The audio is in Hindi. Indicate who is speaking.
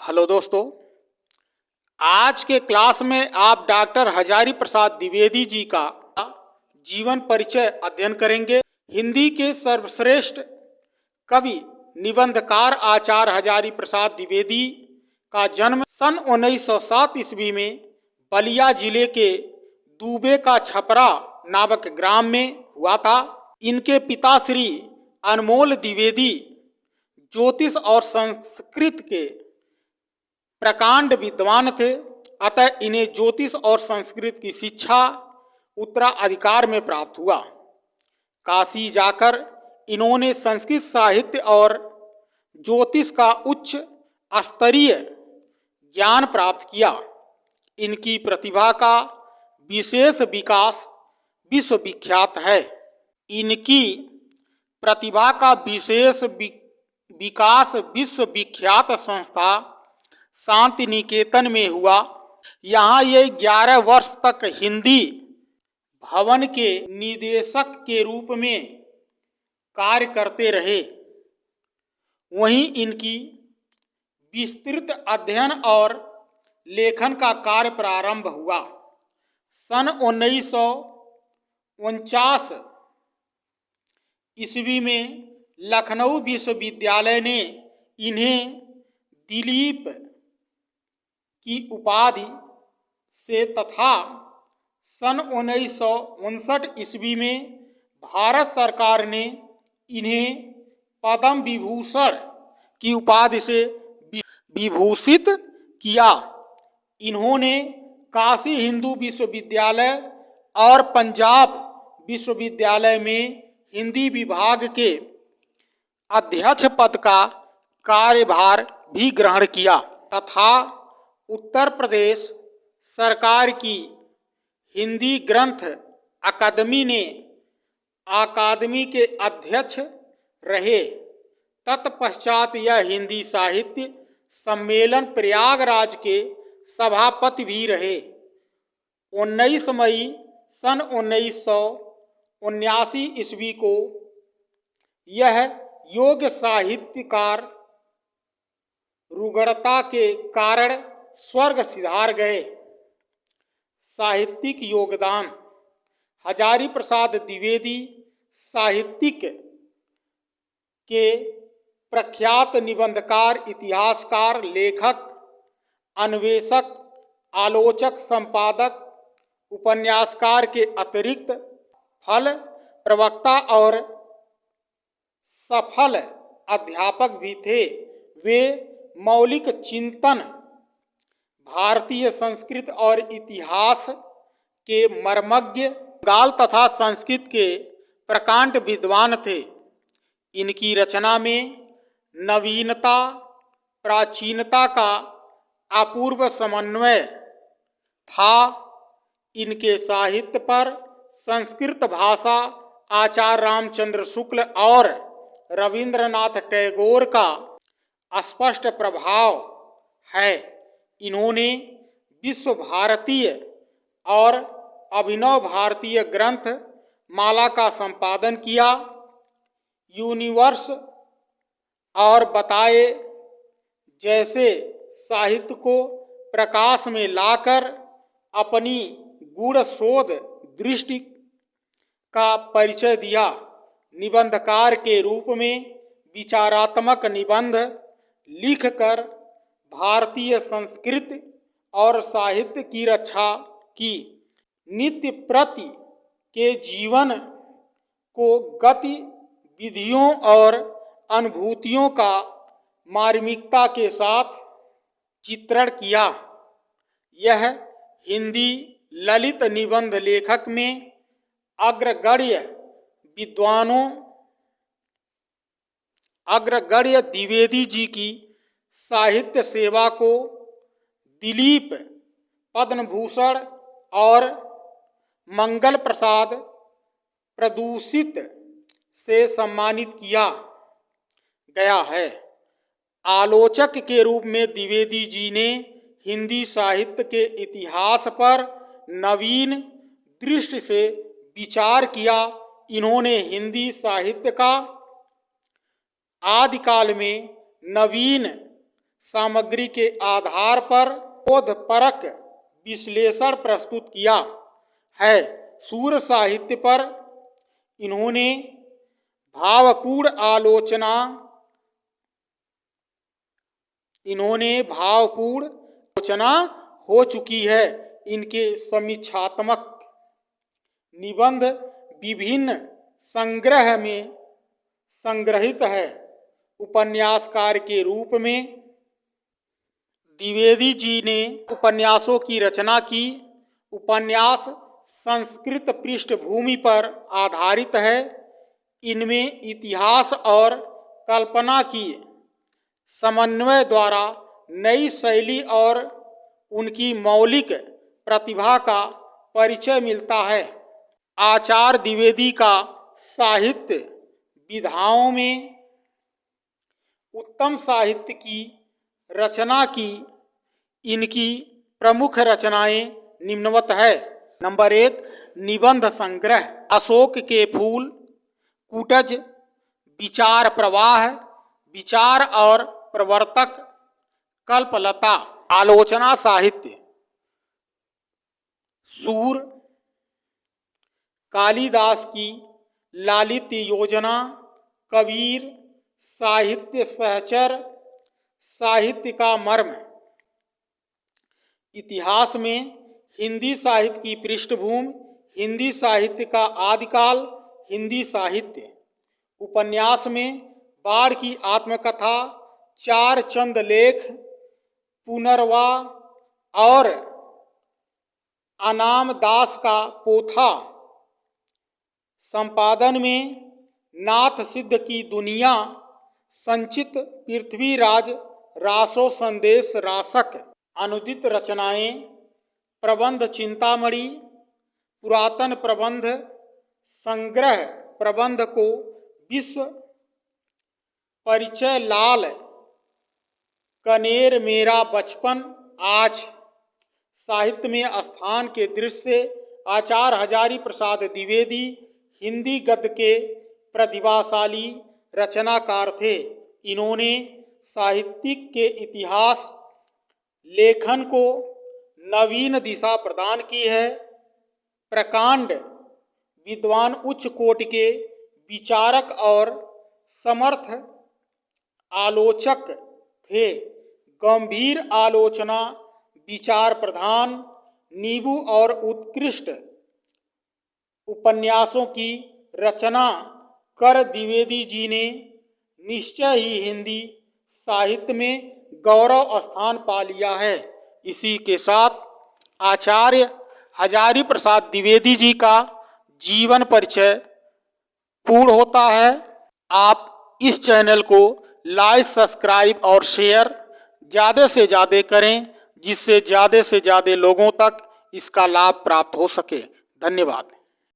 Speaker 1: हेलो दोस्तों, आज के क्लास में आप डॉक्टर हजारी प्रसाद द्विवेदी जी का जीवन परिचय अध्ययन करेंगे। हिंदी के सर्वश्रेष्ठ कवि निबंधकार आचार्य हजारी प्रसाद द्विवेदी का जन्म सन 1907 ईस्वी में बलिया जिले के दूबे का छपरा नामक ग्राम में हुआ था। इनके पिता श्री अनमोल द्विवेदी ज्योतिष और संस्कृत के प्रकांड विद्वान थे, अतः इन्हें ज्योतिष और संस्कृत की शिक्षा उत्तराधिकार में प्राप्त हुआ। काशी जाकर इन्होंने संस्कृत साहित्य और ज्योतिष का उच्च स्तरीय ज्ञान प्राप्त किया। इनकी प्रतिभा का विशेष विकास विश्वविख्यात है। इनकी प्रतिभा का विशेष विकास विश्वविख्यात संस्था शांति निकेतन में हुआ। यहाँ ये 11 वर्ष तक हिंदी भवन के निदेशक के रूप में कार्य करते रहे। वहीं इनकी विस्तृत अध्ययन और लेखन का कार्य प्रारंभ हुआ। सन 1949 ईस्वी में लखनऊ विश्वविद्यालय ने इन्हें दिलीप की उपाधि से तथा सन 1959 ईस्वी में भारत सरकार ने इन्हें पद्म विभूषण की उपाधि से विभूषित किया। इन्होंने काशी हिंदू विश्वविद्यालय और पंजाब विश्वविद्यालय में हिंदी विभाग के अध्यक्ष पद का कार्यभार भी ग्रहण किया तथा उत्तर प्रदेश सरकार की हिंदी ग्रंथ अकादमी ने अकादमी के अध्यक्ष रहे। तत्पश्चात यह हिंदी साहित्य सम्मेलन प्रयागराज के सभापति भी रहे। 19 मई सन 1979 ईस्वी को यह योग साहित्यकार रुग्णता के कारण स्वर्ग सिधार गए। साहित्यिक योगदान हजारी प्रसाद द्विवेदी साहित्यिक के प्रख्यात निबंधकार, इतिहासकार, लेखक, अन्वेषक, आलोचक, संपादक, उपन्यासकार के अतिरिक्त फल प्रवक्ता और सफल अध्यापक भी थे। वे मौलिक चिंतन, भारतीय संस्कृत और इतिहास के मर्मज्ञ, गाल तथा संस्कृत के प्रकांड विद्वान थे। इनकी रचना में नवीनता, प्राचीनता का अपूर्व समन्वय था। इनके साहित्य पर संस्कृत भाषा आचार्य रामचंद्र शुक्ल और रविंद्रनाथ टैगोर का स्पष्ट प्रभाव है। इन्होंने विश्व भारतीय और अभिनव भारतीय ग्रंथ माला का संपादन किया। यूनिवर्स और बताए जैसे साहित्य को प्रकाश में लाकर अपनी गूढ़ शोध दृष्टि का परिचय दिया। निबंधकार के रूप में विचारात्मक निबंध लिखकर भारतीय संस्कृति और साहित्य की रक्षा की। नित्य प्रति के जीवन को गतिविधियों और अनुभूतियों का मार्मिकता के साथ चित्रण किया। यह हिंदी ललित निबंध लेखक में अग्रगण्य द्विवेदी जी की साहित्य सेवा को दिलीप, पद्म भूषण और मंगल प्रसाद प्रदूषित से सम्मानित किया गया है। आलोचक के रूप में द्विवेदी जी ने हिंदी साहित्य के इतिहास पर नवीन दृष्टि से विचार किया। इन्होंने हिंदी साहित्य का आदिकाल में नवीन सामग्री के आधार पर बोधपरक विश्लेषण प्रस्तुत किया है। सूर साहित्य पर इन्होंने भावपूर्ण आलोचना हो चुकी है। इनके समीक्षात्मक निबंध विभिन्न संग्रह में संग्रहित है। उपन्यासकार के रूप में द्विवेदी जी ने उपन्यासों की रचना की। उपन्यास संस्कृत पृष्ठभूमि पर आधारित है। इनमें इतिहास और कल्पना की समन्वय द्वारा नई शैली और उनकी मौलिक प्रतिभा का परिचय मिलता है। आचार्य द्विवेदी का साहित्य विधाओं में उत्तम साहित्य की रचना की इनकी प्रमुख रचनाएं निम्नवत है। नंबर 1, निबंध संग्रह अशोक के फूल, कुटज, विचार प्रवाह, विचार और प्रवर्तक, कल्पलता। आलोचना साहित्य सूर, कालिदास की लालित्य योजना, कबीर, साहित्य सहचर, साहित्य का मर्म। इतिहास में हिंदी साहित्य की पृष्ठभूमि, हिंदी साहित्य का आदिकाल, हिंदी साहित्य। उपन्यास में बाढ़ की आत्मकथा, चार चंद लेख, पुनर्वाह और अनाम दास का पोथा। संपादन में नाथ सिद्ध की दुनिया, संचित पृथ्वीराज रासो संदेश रासक। अनुदित रचनाएं प्रबंध चिंतामणि, पुरातन प्रबंध संग्रह प्रबंध को विश्व परिचय, लाल कनेर, मेरा बचपन आज। साहित्य में स्थान के दृश्य। आचार्य हजारी प्रसाद द्विवेदी हिंदी गद्य के प्रतिभाशाली रचनाकार थे। इन्होंने साहित्यिक के इतिहास लेखन को नवीन दिशा प्रदान की है। प्रकांड विद्वान, उच्च कोटि के विचारक और समर्थ आलोचक थे। गंभीर आलोचना, विचार प्रधान, नींबू और उत्कृष्ट उपन्यासों की रचना कर द्विवेदी जी ने निश्चय ही हिंदी साहित्य में गौरव स्थान पा लिया है। इसी के साथ आचार्य हजारी प्रसाद द्विवेदी जी का जीवन परिचय पूर्ण होता है। आप इस चैनल को लाइक, सब्सक्राइब और शेयर ज़्यादा से ज़्यादा करें, जिससे ज़्यादा से ज़्यादा लोगों तक इसका लाभ प्राप्त हो सके। धन्यवाद।